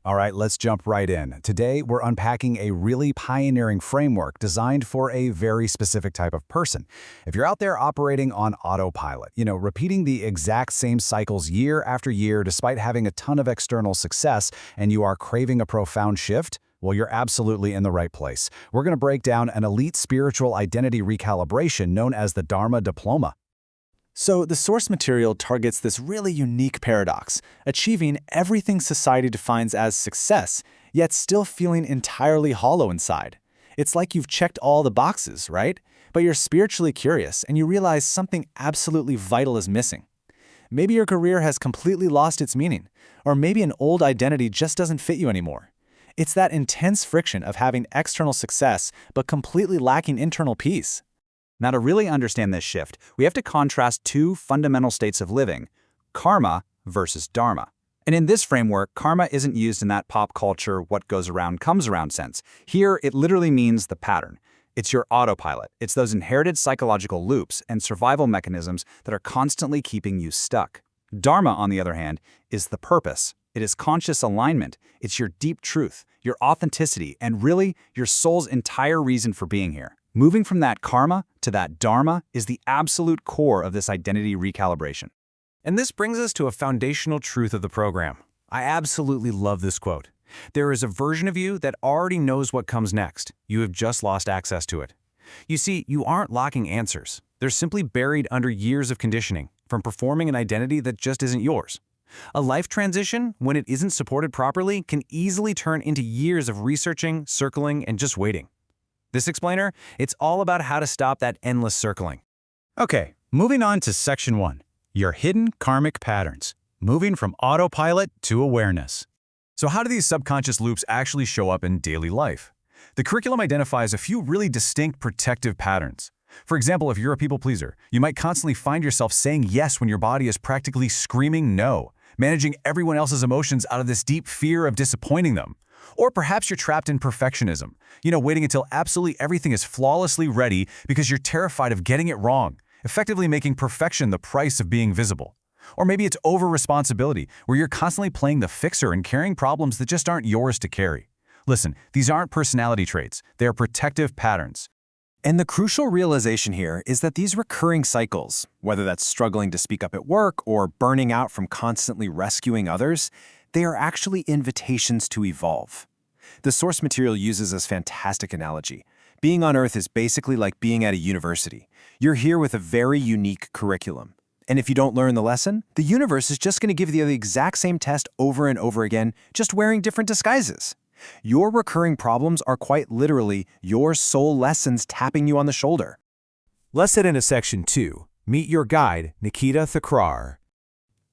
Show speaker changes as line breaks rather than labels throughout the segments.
All right, let's jump right in. Today, we're unpacking a really pioneering framework designed for a very specific type of person. If you're out there operating on autopilot, repeating the exact same cycles year after year despite having a ton of external success, and you are craving a profound shift, well, you're absolutely in the right place. We're going to break down an elite spiritual identity recalibration known as the Dharma diploma.
So the source material targets this really unique paradox, achieving everything society defines as success, yet still feeling entirely hollow inside. It's like you've checked all the boxes, right? But you're spiritually curious and you realize something absolutely vital is missing. Maybe your career has completely lost its meaning, or maybe an old identity just doesn't fit you anymore. It's that intense friction of having external success but completely lacking internal peace.
Now, to really understand this shift, we have to contrast two fundamental states of living, karma versus dharma. And in this framework, karma isn't used in that pop culture, what goes around comes around sense. Here, it literally means the pattern. It's your autopilot. It's those inherited psychological loops and survival mechanisms that are constantly keeping you stuck. Dharma, on the other hand, is the purpose. It is conscious alignment. It's your deep truth, your authenticity, and really, your soul's entire reason for being here. Moving from that karma to that dharma is the absolute core of this identity recalibration.
And this brings us to a foundational truth of the program. I absolutely love this quote. There is a version of you that already knows what comes next. You have just lost access to it. You see, you aren't lacking answers. They're simply buried under years of conditioning, from performing an identity that just isn't yours. A life transition, when it isn't supported properly, can easily turn into years of researching, circling, and just waiting. This explainer, it's all about how to stop that endless circling.
Okay, moving on to Section 1, your hidden karmic patterns, moving from autopilot to awareness. So how do these subconscious loops actually show up in daily life? The curriculum identifies a few really distinct protective patterns. For example, if you're a people pleaser, you might constantly find yourself saying yes when your body is practically screaming no, managing everyone else's emotions out of this deep fear of disappointing them. Or perhaps you're trapped in perfectionism, waiting until absolutely everything is flawlessly ready because you're terrified of getting it wrong, effectively making perfection the price of being visible. Or maybe it's over-responsibility, where you're constantly playing the fixer and carrying problems that just aren't yours to carry. Listen, these aren't personality traits, they are protective patterns.
And the crucial realization here is that these recurring cycles, whether that's struggling to speak up at work or burning out from constantly rescuing others, they are actually invitations to evolve. The source material uses this fantastic analogy. Being on Earth is basically like being at a university. You're here with a very unique curriculum. And if you don't learn the lesson, the universe is just going to give you the exact same test over and over again, just wearing different disguises. Your recurring problems are quite literally your soul lessons tapping you on the shoulder.
Let's head into Section 2. Meet your guide, Nikita.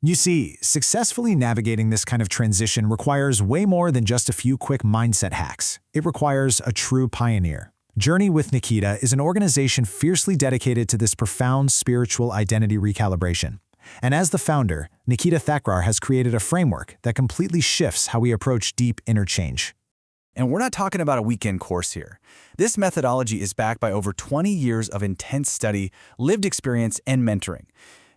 You see, successfully navigating this kind of transition requires way more than just a few quick mindset hacks. It requires a true pioneer. Journey with Nikita is an organization fiercely dedicated to this profound spiritual identity recalibration. And as the founder, Nikita has created a framework that completely shifts how we approach deep inner change.
And we're not talking about a weekend course here. This methodology is backed by over 20 years of intense study, lived experience, and mentoring.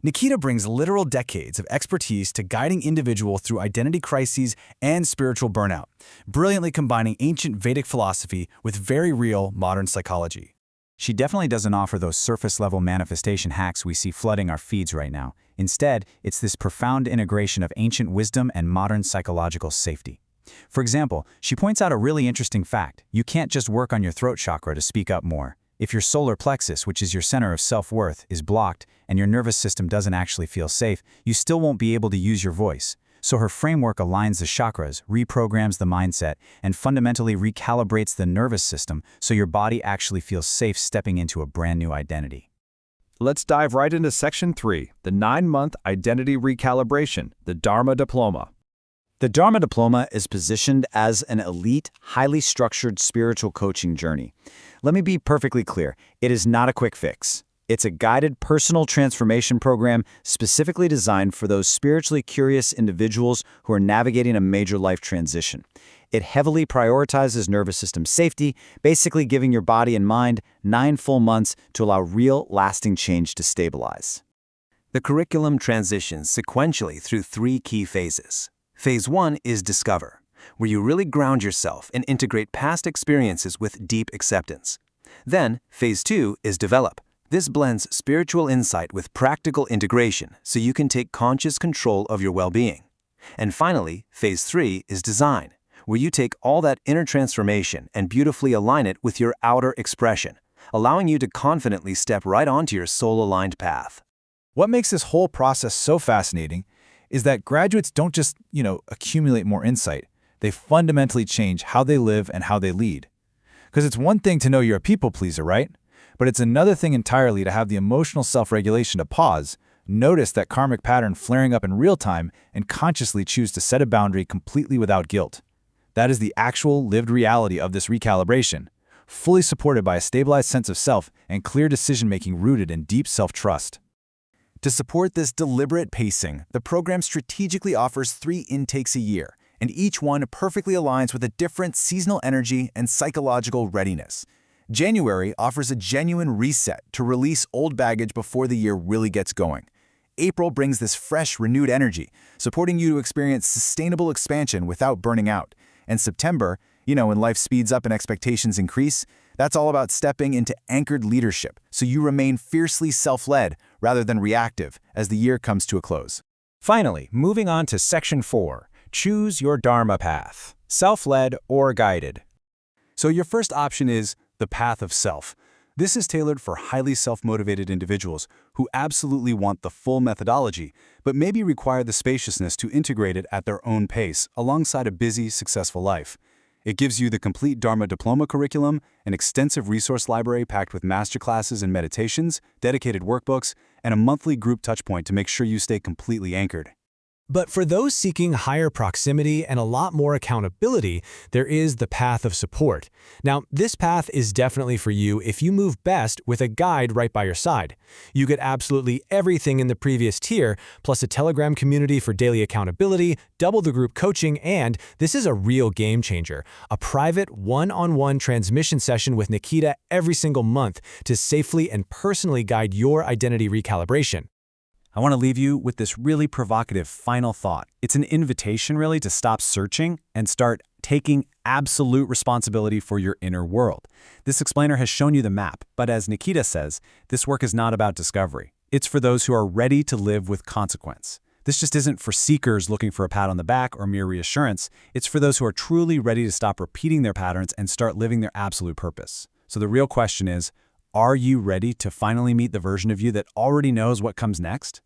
Nikita brings literal decades of expertise to guiding individuals through identity crises and spiritual burnout, brilliantly combining ancient Vedic philosophy with very real modern psychology. She definitely doesn't offer those surface-level manifestation hacks we see flooding our feeds right now. Instead, it's this profound integration of ancient wisdom and modern psychological safety. For example, she points out a really interesting fact. You can't just work on your throat chakra to speak up more. If your solar plexus, which is your center of self-worth, is blocked and your nervous system doesn't actually feel safe, you still won't be able to use your voice. So her framework aligns the chakras, reprograms the mindset, and fundamentally recalibrates the nervous system so your body actually feels safe stepping into a brand new identity.
Let's dive right into Section 3, the 9-month identity recalibration, the Dharma diploma.
The Dharma diploma is positioned as an elite, highly structured spiritual coaching journey. Let me be perfectly clear, it is not a quick fix. It's a guided personal transformation program specifically designed for those spiritually curious individuals who are navigating a major life transition. It heavily prioritizes nervous system safety, basically giving your body and mind 9 full months to allow real, lasting change to stabilize.
The curriculum transitions sequentially through 3 key phases. Phase 1 is Discover.
where you really ground yourself and integrate past experiences with deep acceptance. Then, phase 2 is develop. This blends spiritual insight with practical integration so you can take conscious control of your well-being. And finally, phase 3 is design, where you take all that inner transformation and beautifully align it with your outer expression, allowing you to confidently step right onto your soul-aligned path.
What makes this whole process so fascinating is that graduates don't just, accumulate more insight. They fundamentally change how they live and how they lead. Because it's one thing to know you're a people pleaser, right? But it's another thing entirely to have the emotional self-regulation to pause, notice that karmic pattern flaring up in real time, and consciously choose to set a boundary completely without guilt. That is the actual lived reality of this recalibration, fully supported by a stabilized sense of self and clear decision-making rooted in deep self-trust. To support this deliberate pacing, the program strategically offers 3 intakes a year, and each one perfectly aligns with a different seasonal energy and psychological readiness. January offers a genuine reset to release old baggage before the year really gets going. April brings this fresh, renewed energy, supporting you to experience sustainable expansion without burning out. And September, when life speeds up and expectations increase, that's all about stepping into anchored leadership so you remain fiercely self-led rather than reactive as the year comes to a close.
Finally, moving on to Section 4, choose your Dharma path, self-led or guided.
So your first option is the path of self. This is tailored for highly self-motivated individuals who absolutely want the full methodology, but maybe require the spaciousness to integrate it at their own pace alongside a busy, successful life. It gives you the complete Dharma diploma curriculum, an extensive resource library packed with masterclasses and meditations, dedicated workbooks, and a monthly group touchpoint to make sure you stay completely anchored.
But for those seeking higher proximity and a lot more accountability, there is the path of support. Now, this path is definitely for you if you move best with a guide right by your side. You get absolutely everything in the previous tier, plus a Telegram community for daily accountability, double the group coaching, and this is a real game changer, a private one-on-one transmission session with Nikita every single month to safely and personally guide your identity recalibration.
I want to leave you with this really provocative final thought. It's an invitation, really, to stop searching and start taking absolute responsibility for your inner world. This explainer has shown you the map, but as Nikita says, this work is not about discovery. It's for those who are ready to live with consequence. This just isn't for seekers looking for a pat on the back or mere reassurance. It's for those who are truly ready to stop repeating their patterns and start living their absolute purpose. So the real question is, are you ready to finally meet the version of you that already knows what comes next?